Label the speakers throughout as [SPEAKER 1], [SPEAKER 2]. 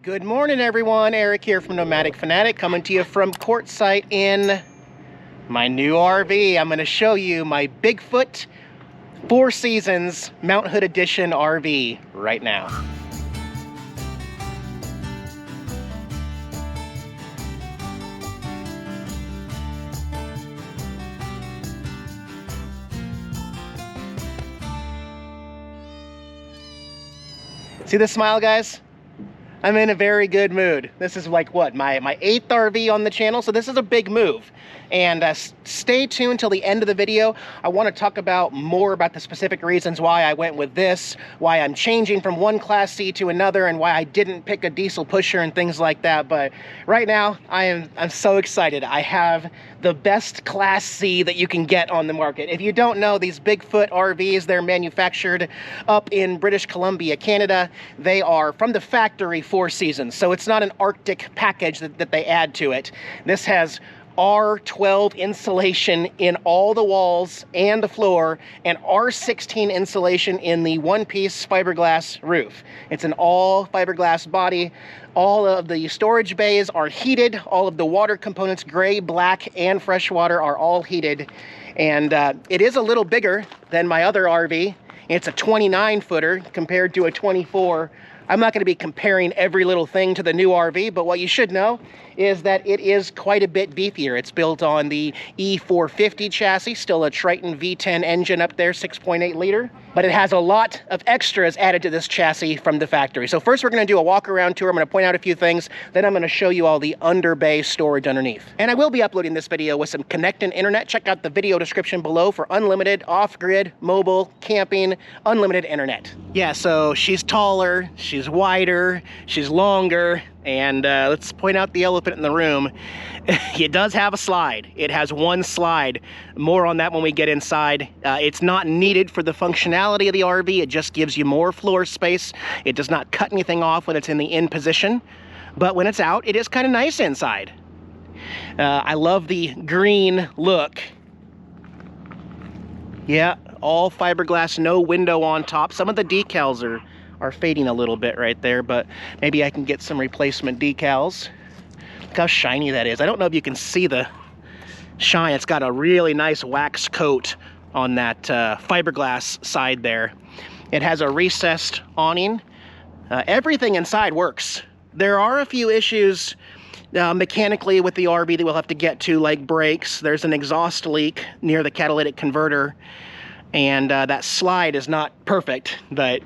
[SPEAKER 1] Good morning, everyone. Eric here from Nomadic Fanatic, coming to you from Quartzsite in my new RV. I'm going to show you my Bigfoot Four Seasons Mount Hood Edition RV right now. See this smile, guys? I'm in a very good mood. This is like what, my 8th RV on the channel, so this is a big move. And stay tuned till the end of the video. I want to talk about more about the specific reasons why I went with this, why I'm changing from one Class C to another, and why I didn't pick a diesel pusher and things like that. But right now, I'm so excited. I have the best Class C that you can get on the market. If you don't know, these Bigfoot RVs, they're manufactured up in British Columbia, Canada. They are from the factory Four Seasons, so it's not an Arctic package that they add to it. This has R12 insulation in all the walls and the floor, and R16 insulation in the one-piece fiberglass roof. It's an all fiberglass body. All of the storage bays are heated. All of the water components, gray, black, and freshwater, are all heated. And it is a little bigger than my other RV. It's a 29-footer compared to a 24. I'm not going to be comparing every little thing to the new RV, but what you should know is that it is quite a bit beefier. It's built on the E450 chassis, still a Triton V10 engine up there, 6.8 liter, but it has a lot of extras added to this chassis from the factory. So first we're going to do a walk around tour. I'm going to point out a few things, then I'm going to show you all the underbay storage underneath. And I will be uploading this video with some connecting internet. Check out the video description below for unlimited, off-grid, mobile, camping, unlimited internet. Yeah, so she's taller, she's wider, she's longer, and let's point out the elephant in the room. It does have a slide. It has one slide. More on that when we get inside. It's not needed for the functionality of the RV. It just gives you more floor space. It does not cut anything off when it's in the in position, but when it's out, it is kind of nice inside. I love the green look. Yeah, all fiberglass, no window on top. Some of the decals are fading a little bit right there, but maybe I can get some replacement decals. Look how shiny that is. I don't know if you can see the shine. It's got a really nice wax coat on that fiberglass side there. It has a recessed awning. Everything inside works. There are a few issues mechanically with the RV that we'll have to get to, like brakes. There's an exhaust leak near the catalytic converter, and that slide is not perfect, but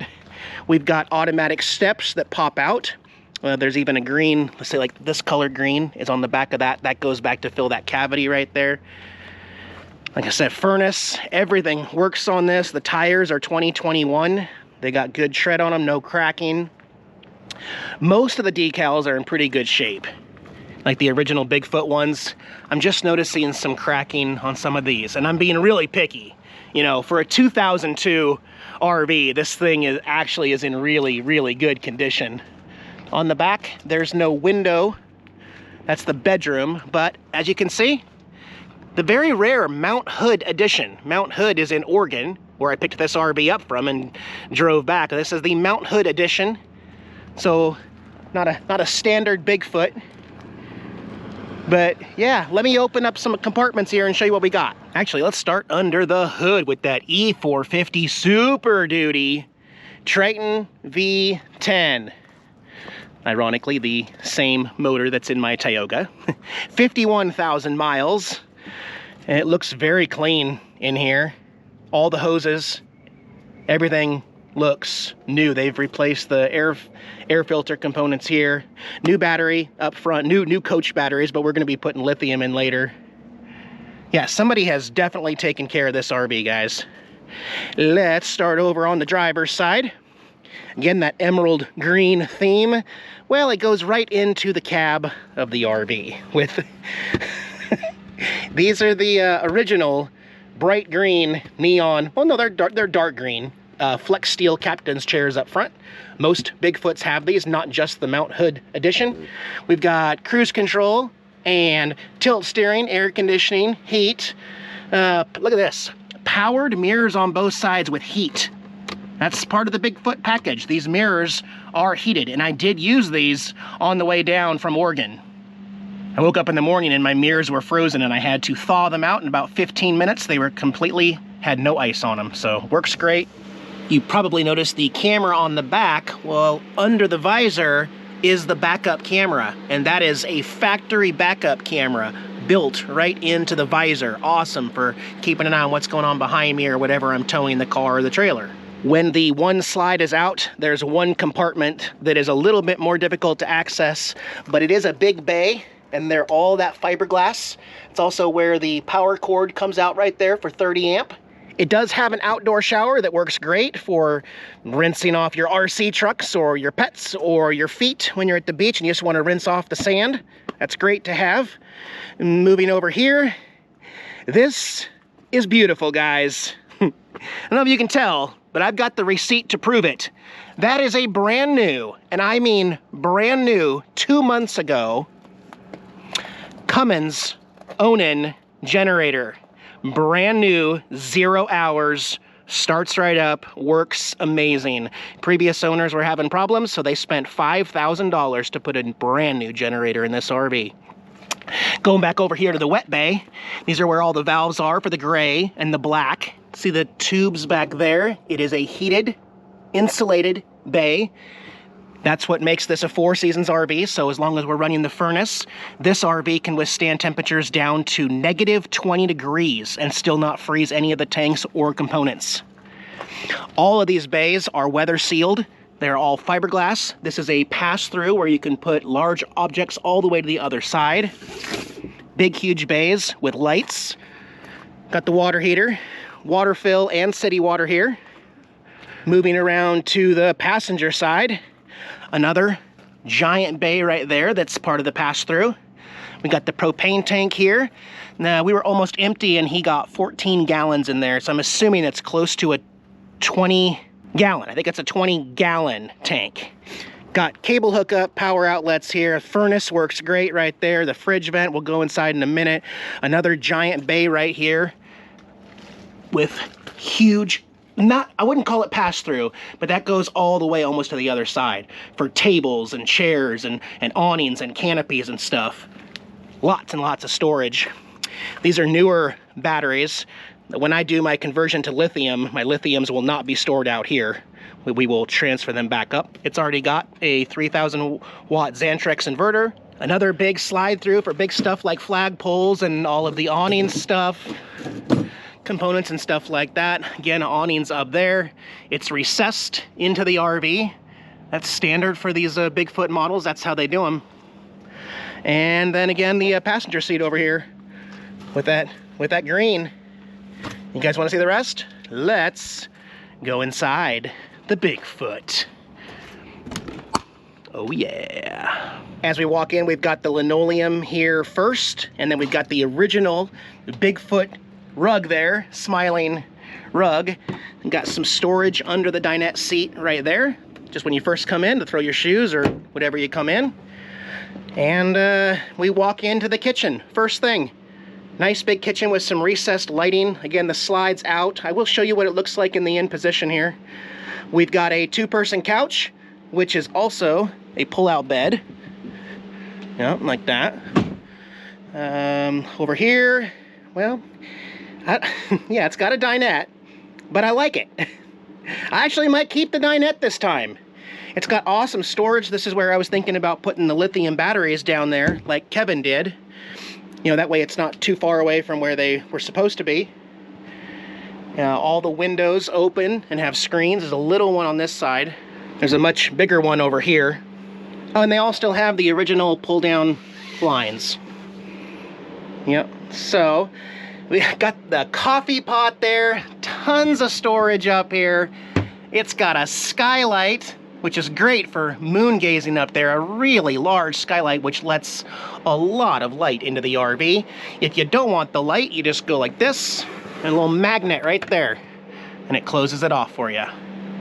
[SPEAKER 1] we've got automatic steps that pop out. There's even a green, let's say like this color green is on the back of that. That goes back to fill that cavity right there. Like I said, furnace, everything works on this. The tires are 2021. They got good tread on them, no cracking. Most of the decals are in pretty good shape. Like the original Bigfoot ones. I'm just noticing some cracking on some of these, and I'm being really picky. You know, for a 2002 RV, this thing is in really, really good condition. On the back, there's no window. That's the bedroom, but as you can see, the very rare Mount Hood edition. Mount Hood is in Oregon, where I picked this RV up from and drove back. This is the Mount Hood edition, so not a standard Bigfoot. But yeah, let me open up some compartments here and show you what we got. Actually, let's start under the hood with that E450 Super Duty Triton V10. Ironically, the same motor that's in my Tioga. 51,000 miles. And it looks very clean in here. All the hoses, everything looks new. They've replaced the air filter components here. New battery up front, new coach batteries, but we're going to be putting lithium in later. Yeah, somebody has definitely taken care of this RV, guys. Let's start over on the driver's side. Again, that emerald green theme. Well, it goes right into the cab of the RV with these are the original bright green neon. Well, no, they're dark green. Flex steel captain's chairs up front. Most Bigfoots have these, not just the Mount Hood edition. We've got cruise control and tilt steering, air conditioning, heat. Look at this. Powered mirrors on both sides with heat. That's part of the Bigfoot package. These mirrors are heated, and I did use these on the way down from Oregon. I woke up in the morning and my mirrors were frozen and I had to thaw them out in about 15 minutes. They were completely, had no ice on them, so works great. You probably noticed the camera on the back. Well, under the visor is the backup camera, and that is a factory backup camera built right into the visor. Awesome for keeping an eye on what's going on behind me or whatever I'm towing the car or the trailer. When the one slide is out, there's one compartment that is a little bit more difficult to access, but it is a big bay, and they're all that fiberglass. It's also where the power cord comes out right there for 30 amp. It does have an outdoor shower that works great for rinsing off your RC trucks or your pets or your feet when you're at the beach and you just want to rinse off the sand. That's great to have. Moving over here, this is beautiful, guys. I don't know if you can tell, but I've got the receipt to prove it. That is a brand new, and I mean brand new, 2 months ago, Cummins Onan generator. Brand new, 0 hours, starts right up, works amazing. Previous owners were having problems, so they spent $5,000 to put a brand new generator in this RV. Going back over here to the wet bay, these are where all the valves are for the gray and the black. See the tubes back there? It is a heated, insulated bay. That's what makes this a 4 seasons RV, so as long as we're running the furnace, this RV can withstand temperatures down to -20 degrees and still not freeze any of the tanks or components. All of these bays are weather sealed. They're all fiberglass. This is a pass-through where you can put large objects all the way to the other side. Big, huge bays with lights. Got the water heater, water fill, and city water here. Moving around to the passenger side, another giant bay right there that's part of the pass-through. We got the propane tank here. Now, we were almost empty and he got 14 gallons in there, so I'm assuming it's close to a 20 gallon. I think it's a 20-gallon tank. Got cable hookup, power outlets here. Furnace works great right there. The fridge vent, we'll go inside in a minute. Another giant bay right here with huge, I wouldn't call it pass-through, but that goes all the way almost to the other side for tables and chairs and awnings and canopies and stuff. Lots and lots of storage. These are newer batteries. When I do my conversion to lithium, my lithiums will not be stored out here. We will transfer them back up. It's already got a 3,000 watt Xantrex inverter. Another big slide through for big stuff like flagpoles and all of the awning stuff. Components and stuff like that. Again, awnings up there. It's recessed into the RV. That's standard for these Bigfoot models. That's how they do them. And then again, the passenger seat over here with that green. You guys want to see the rest? Let's go inside the Bigfoot. Oh yeah. As we walk in, we've got the linoleum here first, and then we've got the original Bigfoot rug there, smiling rug. And got some storage under the dinette seat right there, just when you first come in to throw your shoes or whatever you come in. And we walk into the kitchen, first thing. Nice big kitchen with some recessed lighting. Again, the slides out. I will show you what it looks like in the in position here. We've got a 2-person couch, which is also a pull-out bed. Yeah, like that. Over here, well, yeah, it's got a dinette, but I like it. I actually might keep the dinette this time. It's got awesome storage. This is where I was thinking about putting the lithium batteries down there, like Kevin did. You know, that way it's not too far away from where they were supposed to be. All the windows open and have screens. There's a little one on this side. There's a much bigger one over here. Oh, and they all still have the original pull-down blinds. Yep, so we got the coffee pot there. Tons of storage up here. It's got a skylight, which is great for moon gazing up there. A really large skylight, which lets a lot of light into the RV. If you don't want the light, you just go like this, and a little magnet right there, and it closes it off for you.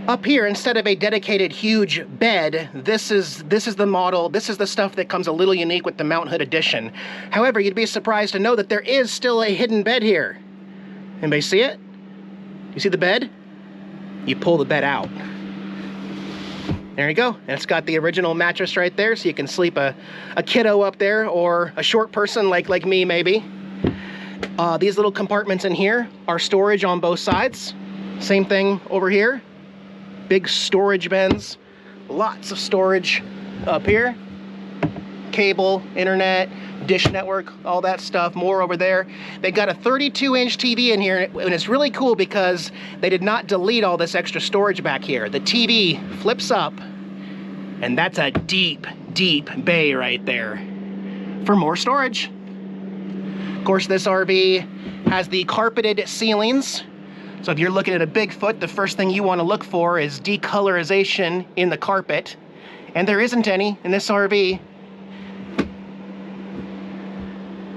[SPEAKER 1] Up here, instead of a dedicated huge bed, this is the model, this is the stuff that comes a little unique with the Mount Hood edition. However, you'd be surprised to know that there is still a hidden bed here. Anybody see it? You see the bed? you pull the bed out. There you go. And it's got the original mattress right there, so you can sleep a kiddo up there, or a short person like me maybe. These little compartments in here are storage on both sides. Same thing over here. Big storage bins. Lots of storage up here. Cable, internet, dish network, all that stuff, more over there. They got a 32-inch TV in here, and it's really cool because they did not delete all this extra storage back here. The TV flips up, and that's a deep, deep bay right there for more storage. Of course, this RV has the carpeted ceilings. So if you're looking at a Bigfoot, the first thing you want to look for is decolorization in the carpet. And there isn't any in this RV.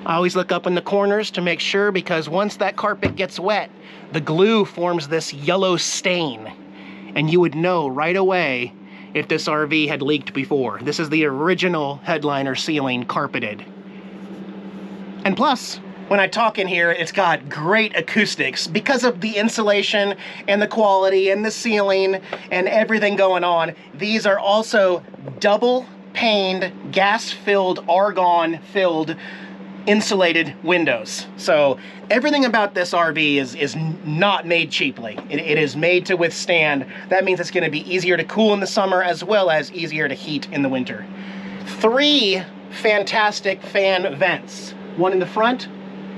[SPEAKER 1] I always look up in the corners to make sure, because once that carpet gets wet, the glue forms this yellow stain. And you would know right away if this RV had leaked before. This is the original headliner ceiling carpeted. And plus, when I talk in here, it's got great acoustics because of the insulation and the quality and the ceiling and everything going on. These are also double paned, gas-filled, argon-filled insulated windows. So everything about this RV is not made cheaply. It is made to withstand. That means it's going to be easier to cool in the summer as well as easier to heat in the winter. 3 fantastic fan vents. One in the front,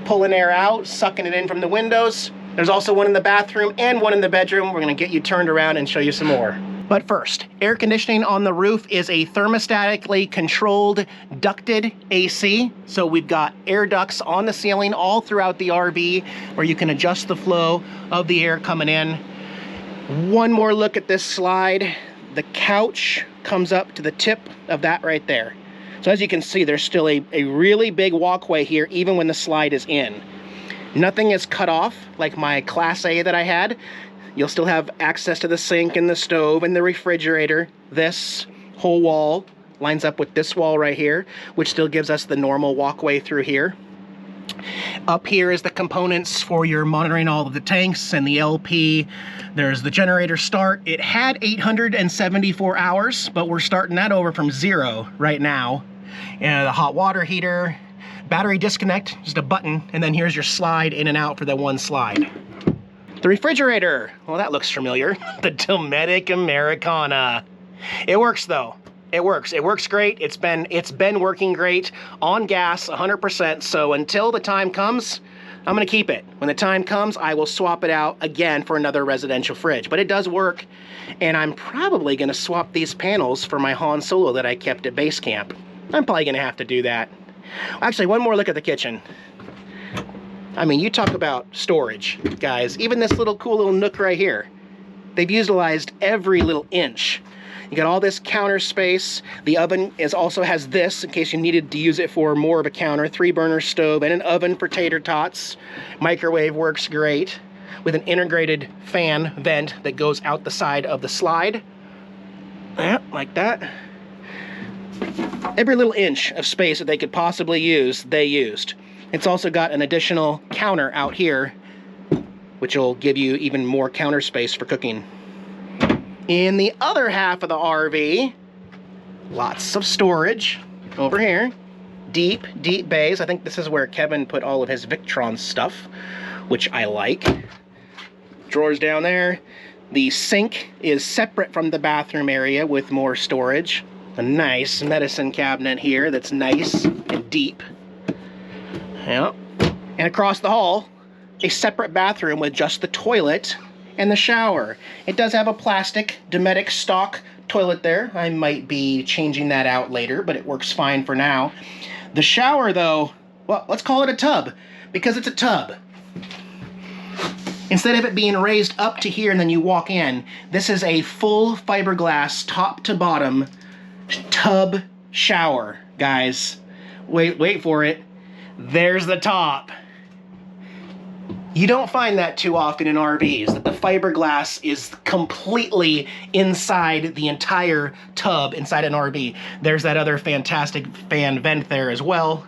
[SPEAKER 1] pulling air out, sucking it in from the windows. There's also one in the bathroom and one in the bedroom. We're going to get you turned around and show you some more. But first, air conditioning on the roof is a thermostatically controlled ducted AC. So we've got air ducts on the ceiling all throughout the RV where you can adjust the flow of the air coming in. One more look at this slide. The couch comes up to the tip of that right there. So as you can see, there's still a really big walkway here even when the slide is in. Nothing is cut off like my Class A that I had. You'll still have access to the sink and the stove and the refrigerator. This whole wall lines up with this wall right here, which still gives us the normal walkway through here. Up here is the components for your monitoring all of the tanks and the LP. There's the generator start. It had 874 hours, but we're starting that over from 0 right now. And the hot water heater, battery disconnect, just a button, and then here's your slide in and out for the one slide. The refrigerator, well, that looks familiar. The Dometic Americana. It works though. It works. It works great. It's been working great on gas 100%. So until the time comes, I'm going to keep it. When the time comes, I will swap it out again for another residential fridge. But it does work, and I'm probably going to swap these panels for my Han Solo that I kept at base camp. I'm probably going to have to do that. Actually, one more look at the kitchen. I mean, you talk about storage, guys. Even this cool little nook right here. They've utilized every little inch. You got all this counter space. The oven also has this in case you needed to use it for more of a counter. 3-burner stove and an oven for tater tots. Microwave works great with an integrated fan vent that goes out the side of the slide. Yeah, like that. Every little inch of space that they could possibly use, they used. It's also got an additional counter out here, which will give you even more counter space for cooking. In the other half of the RV, lots of storage over here. Deep, deep bays. I think this is where Kevin put all of his Victron stuff, which I like. Drawers down there. The sink is separate from the bathroom area with more storage. A nice medicine cabinet here that's nice and deep. Yeah. And across the hall, a separate bathroom with just the toilet and the shower. It does have a plastic Dometic stock toilet there. I might be changing that out later, but it works fine for now. The shower, though, well, let's call it a tub, because it's a tub. Instead of it being raised up to here and then you walk in, this is a full fiberglass top to bottom tub shower, guys. Wait for it. There's the top. You don't find that too often in RVs, that the fiberglass is completely inside the entire tub inside an RV. There's that other fantastic fan vent there as well.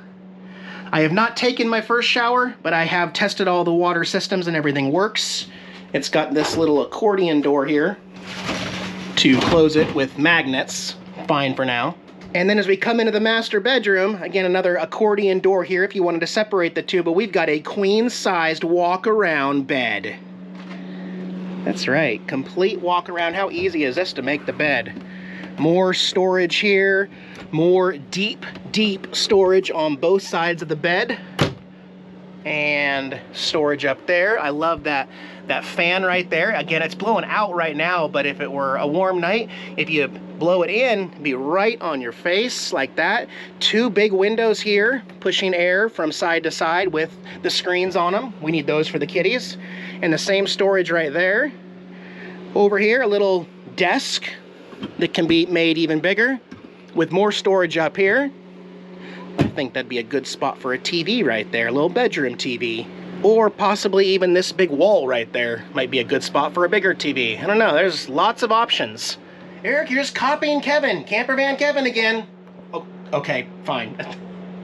[SPEAKER 1] I have not taken my first shower, but I have tested all the water systems and everything works. It's got this little accordion door here to close it with magnets. Fine for now. And then as we come into the master bedroom, again, another accordion door here if you wanted to separate the two, but we've got a queen-sized walk-around bed. That's right, complete walk-around. How easy is this to make the bed? More storage here, more deep, deep storage on both sides of the bed. And storage up there. I love that fan right there. Again, it's blowing out right now, but if it were a warm night, if you blow it in, it'd be right on your face like that. Two big windows here, pushing air from side to side with the screens on them. We need those for the kitties. And the same storage right there. Over here, a little desk that can be made even bigger with more storage up here. I think that'd be a good spot for a TV right there, a little bedroom TV. Or possibly even this big wall right there might be a good spot for a bigger TV. I don't know, there's lots of options. Eric, you're just copying Kevin. Campervan Kevin again. Oh, okay, fine.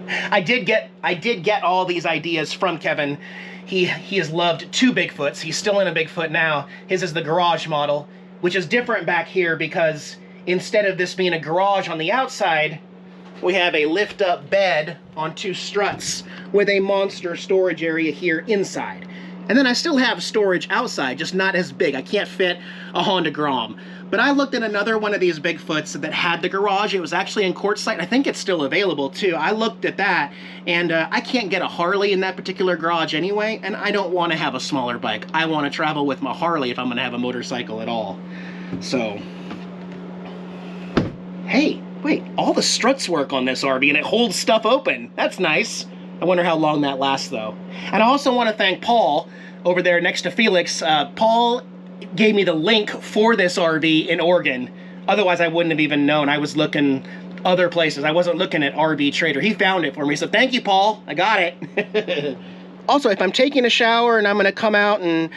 [SPEAKER 1] I did get all these ideas from Kevin. He has loved two Bigfoots. He's still in a Bigfoot now. His is the garage model, which is different back here because instead of this being a garage on the outside, we have a lift-up bed on two struts with a monster storage area here inside. And then I still have storage outside, just not as big. I can't fit a Honda Grom. But I looked at another one of these Bigfoots that had the garage. It was actually in Quartzsite. I think it's still available too. I looked at that, and I can't get a Harley in that particular garage anyway, and I don't want to have a smaller bike. I want to travel with my Harley if I'm going to have a motorcycle at all. So, hey, wait, all the struts work on this RV, and it holds stuff open. That's nice. I wonder how long that lasts, though. And I also want to thank Paul over there next to Felix. Paul gave me the link for this RV in Oregon. Otherwise, I wouldn't have even known. I was looking other places. I wasn't looking at RV Trader. He found it for me, so thank you, Paul. I got it. Also, if I'm taking a shower and I'm going to come out and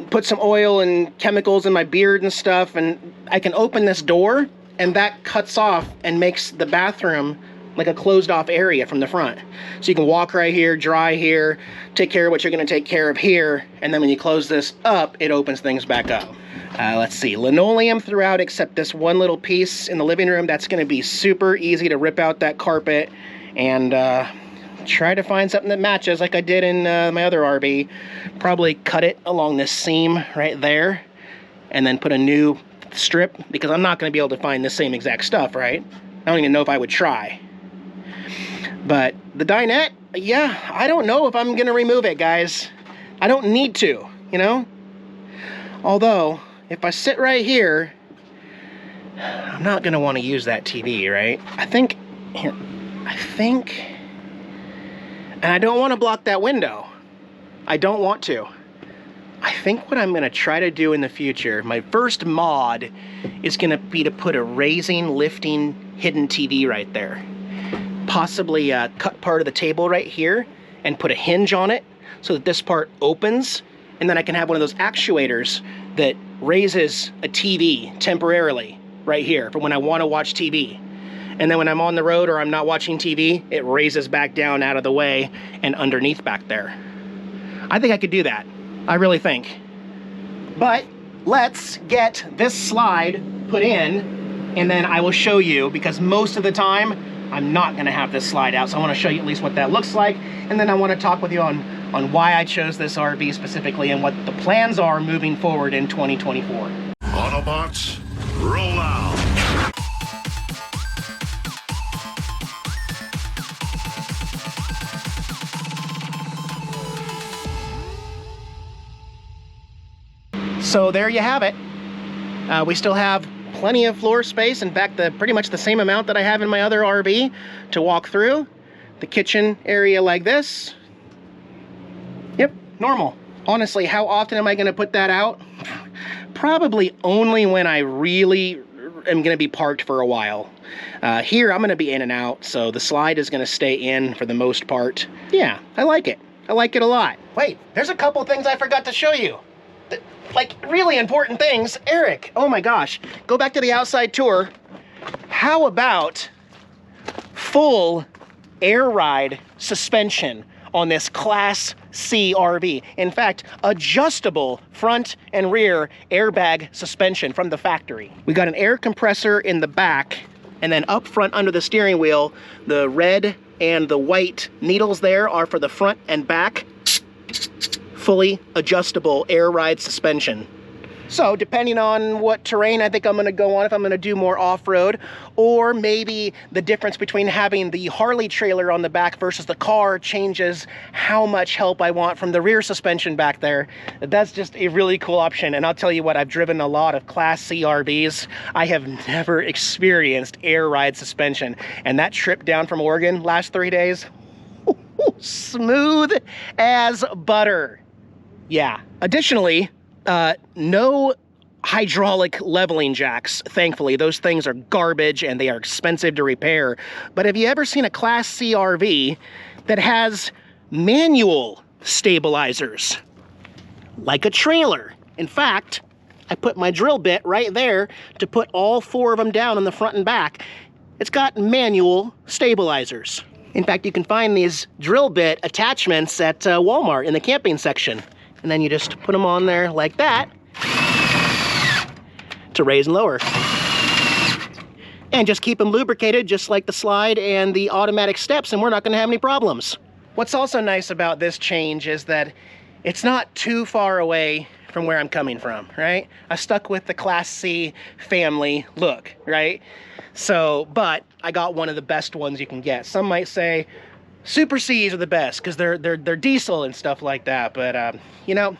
[SPEAKER 1] put some oil and chemicals in my beard and stuff, and I can open this door, and that cuts off and makes the bathroom like a closed off area from the front. So you can walk right here, dry here, take care of what you're going to take care of here, and then when you close this up, it opens things back up. Let's see, linoleum throughout except this one little piece in the living room. That's going to be super easy to rip out that carpet and try to find something that matches like I did in my other RV. Probably cut it along this seam right there and then put a new strip, because I'm not going to be able to find the same exact stuff, right? I don't even know if I would try. But the dinette, yeah, I don't know if I'm going to remove it, guys. I don't need to, you know? Although, if I sit right here, I'm not going to want to use that TV, right? I think, and I don't want to block that window. I don't want to. I think what I'm going to try to do in the future, my first mod is going to be to put a raising, lifting, hidden TV right there. Possibly cut part of the table right here and put a hinge on it so that this part opens, and then I can have one of those actuators that raises a TV temporarily right here for when I want to watch TV. And then when I'm on the road or I'm not watching TV, it raises back down out of the way and underneath back there. I think I could do that. I really think. But let's get this slide put in, and then I will show you, because most of the time I'm not going to have this slide out, so I want to show you at least what that looks like, and then I want to talk with you on why I chose this RV specifically and what the plans are moving forward in 2024.
[SPEAKER 2] Autobots, roll out!
[SPEAKER 1] So there you have it. We still have plenty of floor space. In fact, pretty much the same amount that I have in my other RV to walk through. The kitchen area like this. Yep, normal. Honestly, how often am I going to put that out? Probably only when I really am going to be parked for a while. Here, I'm going to be in and out, so the slide is going to stay in for the most part. Yeah, I like it. I like it a lot. Wait, there's a couple things I forgot to show you. Like, really important things. Eric, oh my gosh. Go back to the outside tour. How about full air ride suspension on this Class C RV. In fact, adjustable front and rear airbag suspension from the factory. We got an air compressor in the back, and then up front under the steering wheel, the red and the white needles there are for the front and back. Fully adjustable air ride suspension. So depending on what terrain I think I'm gonna go on, if I'm gonna do more off-road, or maybe the difference between having the Harley trailer on the back versus the car changes how much help I want from the rear suspension back there. That's just a really cool option. And I'll tell you what, I've driven a lot of Class C RVs. I have never experienced air ride suspension. And that trip down from Oregon last 3 days, smooth as butter. Yeah. Additionally, no hydraulic leveling jacks, thankfully. Those things are garbage and they are expensive to repair. But have you ever seen a Class C RV that has manual stabilizers? Like a trailer. In fact, I put my drill bit right there to put all 4 of them down on the front and back. It's got manual stabilizers. In fact, you can find these drill bit attachments at Walmart in the camping section. And then you just put them on there like that to raise and lower. And just keep them lubricated just like the slide and the automatic steps, and we're not gonna have any problems. What's also nice about this change is that it's not too far away from where I'm coming from, right? I stuck with the Class C family look, right? So, but I got one of the best ones you can get. Some might say Super C's are the best because they're diesel and stuff like that. But you know,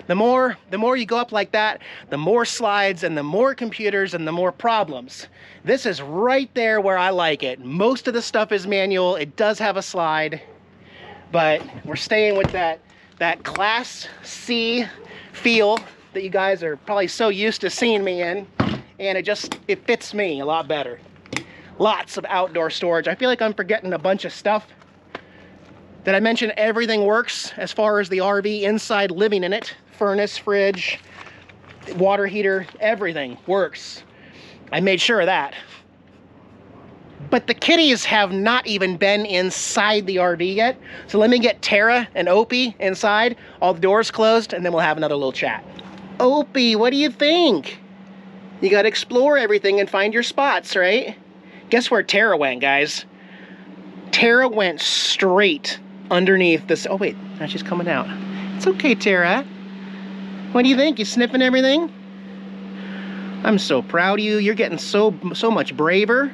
[SPEAKER 1] the more you go up like that, the more slides and the more computers and the more problems. This is right there where I like it. Most of the stuff is manual. It does have a slide, but we're staying with that Class C feel that you guys are probably so used to seeing me in, and it fits me a lot better. Lots of outdoor storage. I feel like I'm forgetting a bunch of stuff. Did I mention everything works as far as the RV inside living in it? Furnace, fridge, water heater, everything works. I made sure of that. But the kitties have not even been inside the RV yet. So let me get Tara and Opie inside, all the doors closed, and then we'll have another little chat. Opie, what do you think? You gotta explore everything and find your spots, right? Guess where Tara went, guys? Tara went straight underneath this. Oh wait, now she's coming out. It's okay, Tara. What do you think? You sniffing everything? I'm so proud of you. You're getting so much braver.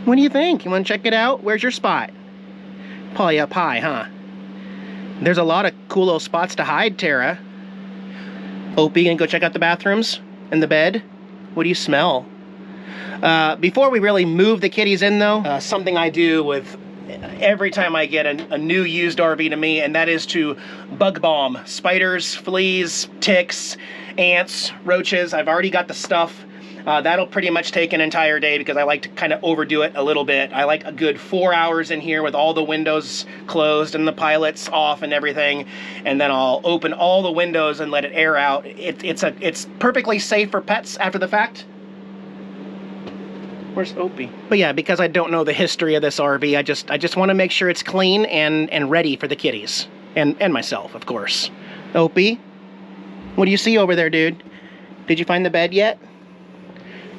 [SPEAKER 1] What do you think? You want to check it out? Where's your spot? Probably up high, huh? There's a lot of cool little spots to hide, Tara. Opie, gonna go check out the bathrooms and the bed? What do you smell? Before we really move the kitties in though, something I do with every time I get a new used RV to me, and that is to bug bomb spiders, fleas, ticks, ants, roaches. I've already got the stuff. That'll pretty much take an entire day because I like to kind of overdo it a little bit. I like a good 4 hours in here with all the windows closed and the pilots off and everything, and then I'll open all the windows and let it air out. It's perfectly safe for pets after the fact. Where's Opie? But yeah, because I don't know the history of this RV, I just want to make sure it's clean and ready for the kitties. And myself, of course. Opie? What do you see over there, dude? Did you find the bed yet?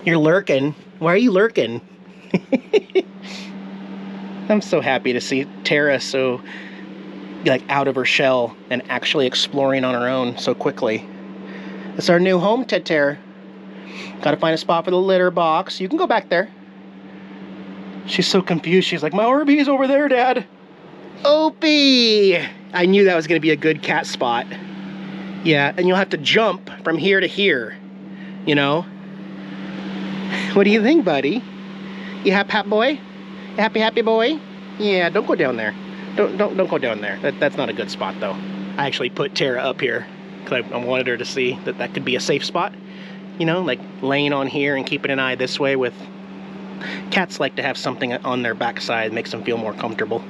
[SPEAKER 1] You're lurking. Why are you lurking? I'm so happy to see Tara so like out of her shell and actually exploring on her own so quickly. It's our new home, Tara. Gotta find a spot for the litter box. You can go back there. She's so confused. She's like, my RV's over there, Dad. Opie! I knew that was gonna be a good cat spot. Yeah, and you'll have to jump from here to here, you know? What do you think, buddy? You happy boy? You happy boy? Yeah, don't go down there. Don't go down there. That's not a good spot though. I actually put Tara up here because I wanted her to see that could be a safe spot. You know, like laying on here and keeping an eye this way with... Cats like to have something on their backside, makes them feel more comfortable.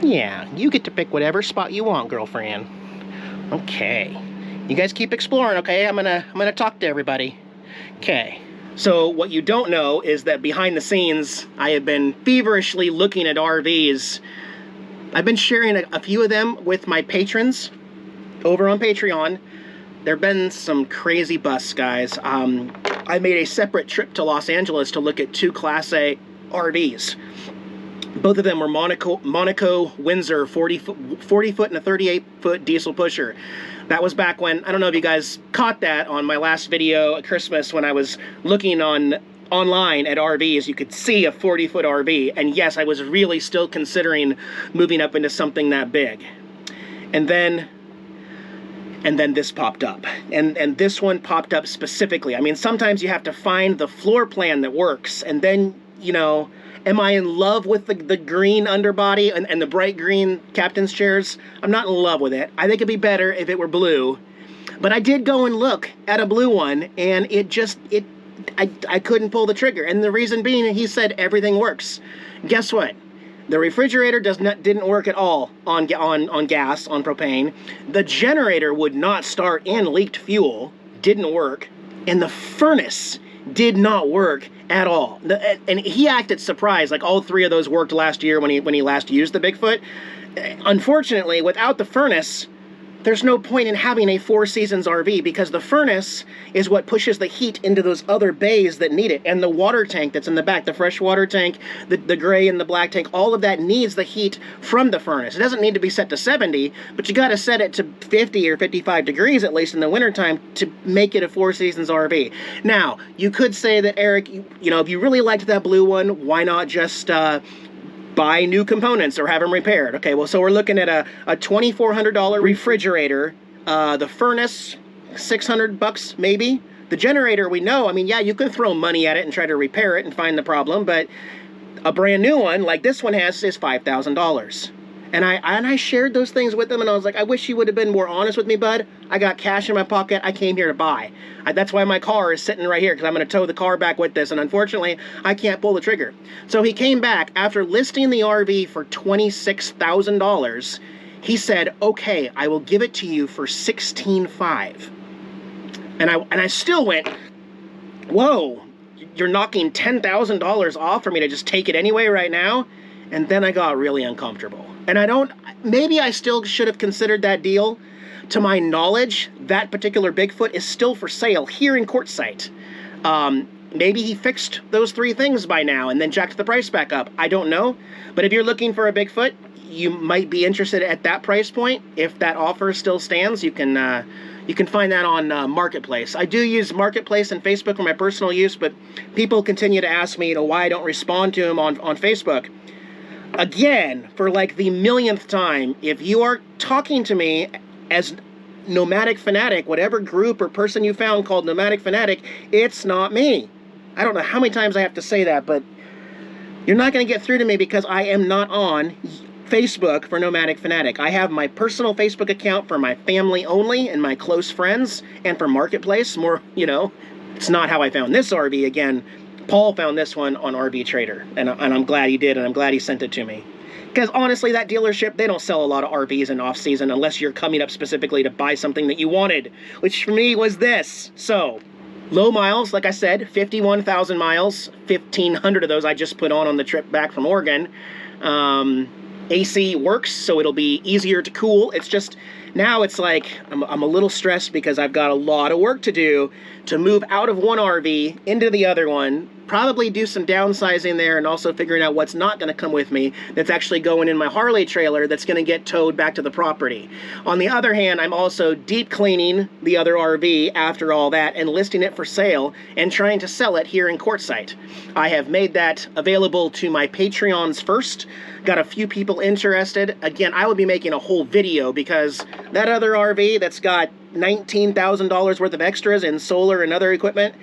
[SPEAKER 1] Yeah, you get to pick whatever spot you want, girlfriend. Okay. You guys keep exploring, okay? I'm gonna talk to everybody. Okay. So what you don't know is that behind the scenes, I have been feverishly looking at RVs I've been sharing a few of them with my patrons over on Patreon. There have been some crazy busts, guys. I made a separate trip to Los Angeles to look at 2 Class A RVs. Both of them were Monaco Windsor 40 foot and a 38-foot diesel pusher. That was back when, I don't know if you guys caught that on my last video at Christmas when I was looking online at RVs. You could see a 40-foot RV, and yes, I was really still considering moving up into something that big. And then this popped up, and this one popped up specifically. I mean, sometimes you have to find the floor plan that works, and then, you know, am I in love with the green underbody and the bright green captain's chairs? I'm not in love with it. I think it'd be better if it were blue. But I did go and look at a blue one, and I couldn't pull the trigger. And the reason being, he said everything works. Guess what? The refrigerator didn't work at all on gas, on propane. The generator would not start and leaked fuel. Didn't work. And the furnace did not work at all. And he acted surprised, like all 3 of those worked last year when he last used the Bigfoot. Unfortunately, without the furnace, there's no point in having a 4 Seasons RV, because the furnace is what pushes the heat into those other bays that need it. And the water tank that's in the back, the fresh water tank, the gray and the black tank, all of that needs the heat from the furnace. It doesn't need to be set to 70, but you got to set it to 50 or 55 degrees at least in the wintertime to make it a 4 Seasons RV. Now, you could say that, Eric, you know, if you really liked that blue one, why not just buy new components or have them repaired? Okay, well, so we're looking at a $2,400 refrigerator, the furnace, $600 maybe. The generator, we know, I mean, yeah, you can throw money at it and try to repair it and find the problem, but a brand new one like this one has is $5,000. And I shared those things with them, and I was like, I wish you would have been more honest with me, bud. I got cash in my pocket. I came here to buy. That's why my car is sitting right here, because I'm going to tow the car back with this, and unfortunately, I can't pull the trigger. So he came back after listing the RV for $26,000. He said, okay, I will give it to you for $16,500. And I still went, whoa, you're knocking $10,000 off for me to just take it anyway right now? And then I got really uncomfortable. And maybe I still should have considered that deal. To my knowledge, that particular Bigfoot is still for sale here in Quartzsite. Maybe he fixed those 3 things by now and then jacked the price back up. I don't know. But if you're looking for a Bigfoot, you might be interested at that price point. If that offer still stands, you can find that on Marketplace. I do use Marketplace and Facebook for my personal use, but people continue to ask me, you know, why I don't respond to them on Facebook. Again, for like the millionth time, if you are talking to me as Nomadic Fanatic, whatever group or person you found called Nomadic Fanatic, it's not me. I don't know how many times I have to say that, but you're not going to get through to me because I am not on Facebook for Nomadic Fanatic. I have my personal Facebook account for my family only and my close friends, and for Marketplace, more, you know, it's not how I found this RV. Again, Paul found this one on RV Trader, and I'm glad he did, and I'm glad he sent it to me. Because honestly, that dealership, they don't sell a lot of RVs in off-season unless you're coming up specifically to buy something that you wanted, which for me was this. So, low miles, like I said, 51,000 miles, 1,500 of those I just put on the trip back from Oregon. AC works, so it'll be easier to cool. It's just, now it's like, I'm a little stressed because I've got a lot of work to do to move out of one RV into the other one, probably do some downsizing there, and also figuring out what's not going to come with me that's actually going in my Harley trailer that's going to get towed back to the property. On the other hand, I'm also deep cleaning the other RV after all that and listing it for sale and trying to sell it here in Quartzsite. I have made that available to my Patreons first. Got a few people interested. Again, I will be making a whole video because that other RV that's got $19,000 worth of extras and solar and other equipment,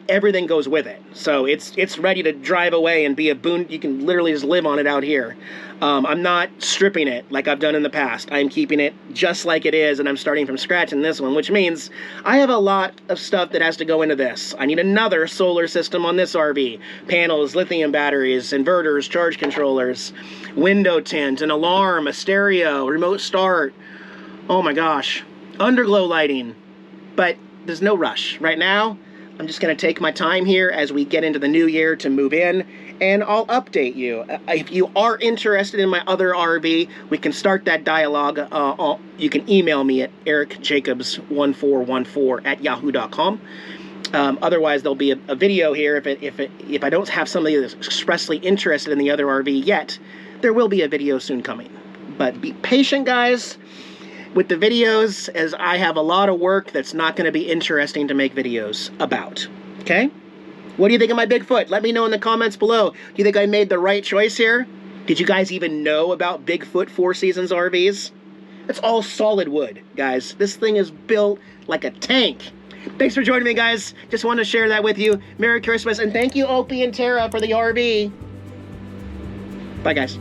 [SPEAKER 1] everything goes with it. So it's ready to drive away and be a boon. You can literally just live on it out here. I'm not stripping it like I've done in the past. I'm keeping it just like it is, and I'm starting from scratch in this one, which means I have a lot of stuff that has to go into this. I need another solar system on this RV. Panels, lithium batteries, inverters, charge controllers, window tint, an alarm, a stereo, remote start. Oh my gosh. Underglow lighting. But there's no rush. Right now, I'm just going to take my time here as we get into the new year to move in and I'll update you. If you are interested in my other RV, we can start that dialogue. You can email me at ericjacobs1414@yahoo.com. Otherwise, there'll be a video here. If I don't have somebody that's expressly interested in the other RV yet, there will be a video soon coming. But be patient, guys, with the videos, as I have a lot of work that's not going to be interesting to make videos about. Okay? What do you think of my Bigfoot? Let me know in the comments below. Do you think I made the right choice here? Did you guys even know about Bigfoot Four Seasons RVs? It's all solid wood, guys. This thing is built like a tank. Thanks for joining me, guys. Just wanted to share that with you. Merry Christmas, and thank you, Opie and Tara, for the RV. Bye, guys.